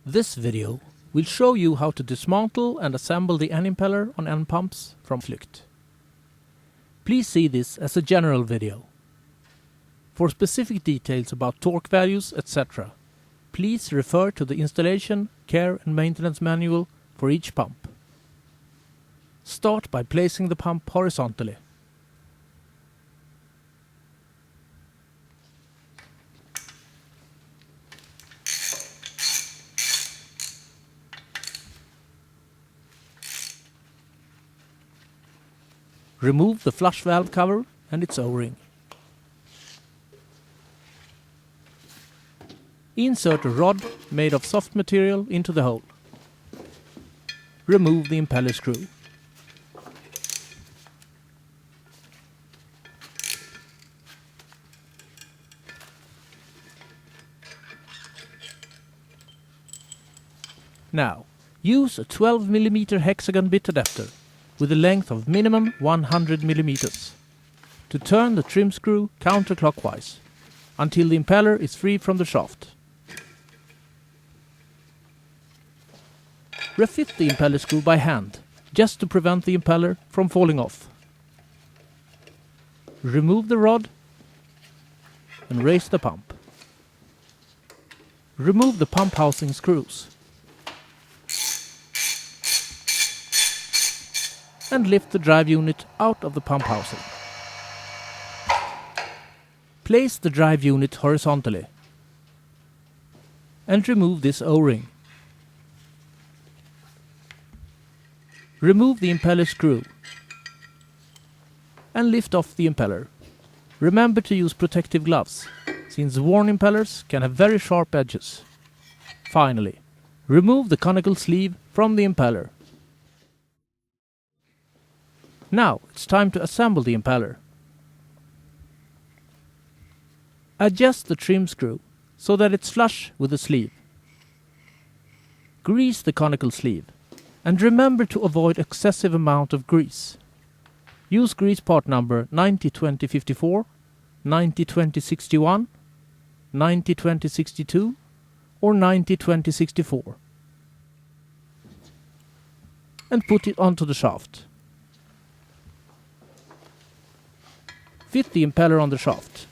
This video will show you how to dismantle and assemble the end impeller on end pumps from Flygt. Please see this as a general video. For specific details about torque values, etc., please refer to the installation, care and maintenance manual for each pump. Start by placing the pump horizontally. Remove the flush valve cover and its O-ring. Insert a rod made of soft material into the hole. Remove the impeller screw. Now, use a 12 mm hexagon bit adapter with a length of minimum 100 mm to turn the trim screw counterclockwise until the impeller is free from the shaft. Refit the impeller screw by hand, just to prevent the impeller from falling off. Remove the rod and raise the pump. Remove the pump housing screws and lift the drive unit out of the pump housing. Place the drive unit horizontally and remove this O-ring. Remove the impeller screw and lift off the impeller. Remember to use protective gloves, since worn impellers can have very sharp edges. Finally, remove the conical sleeve from the impeller. Now it's time to assemble the impeller. Adjust the trim screw so that it's flush with the sleeve. Grease the conical sleeve and remember to avoid excessive amount of grease. Use grease part number 902054, 902061, 902062 or 902064 and put it onto the shaft. Fit the impeller on the shaft.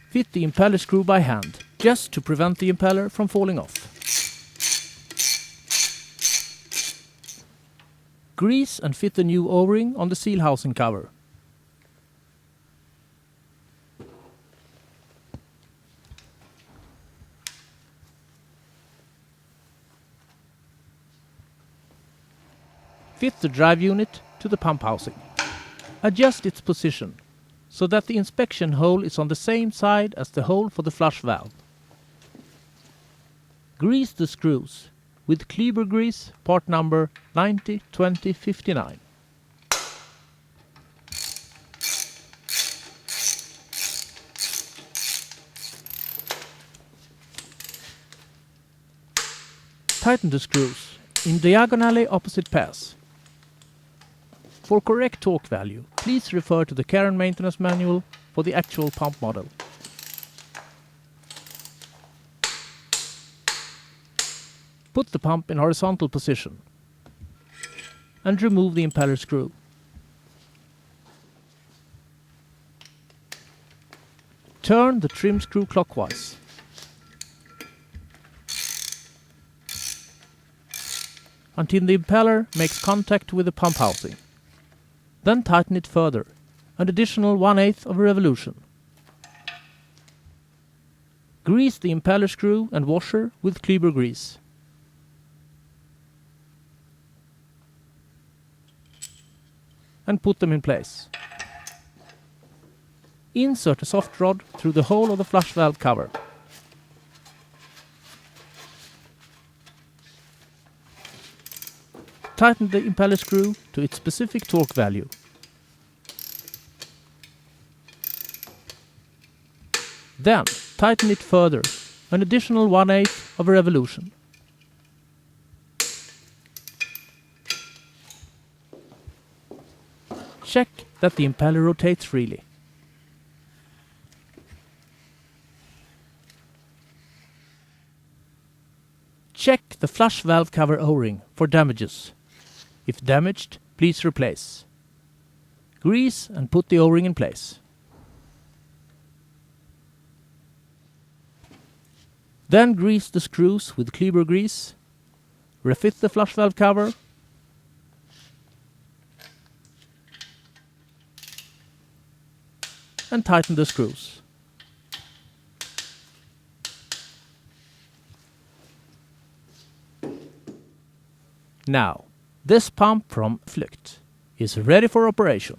Fit the impeller screw by hand, just to prevent the impeller from falling off. Grease and fit the new O-ring on the seal housing cover. Fit the drive unit to the pump housing. Adjust its position so that the inspection hole is on the same side as the hole for the flush valve. Grease the screws with cleaver grease part number 902059. Tighten the screws in diagonally opposite pairs. For correct torque value, please refer to the care and maintenance manual for the actual pump model. Put the pump in horizontal position and remove the impeller screw. Turn the trim screw clockwise. Until the impeller makes contact with the pump housing. Then tighten it further, an additional 1/8 of a revolution. Grease the impeller screw and washer with cleaver grease. And put them in place. Insert a soft rod through the hole of the flush valve cover. Tighten the impeller screw to its specific torque value. Then tighten it further, an additional 1/8 of a revolution. Check that the impeller rotates freely. check the flush valve cover O-ring for damages. If damaged, please replace. Grease and put the O-ring in place. Then grease the screws with cleaver grease. Refit the flush valve cover. And tighten the screws. Now, this pump from Flygt is ready for operation.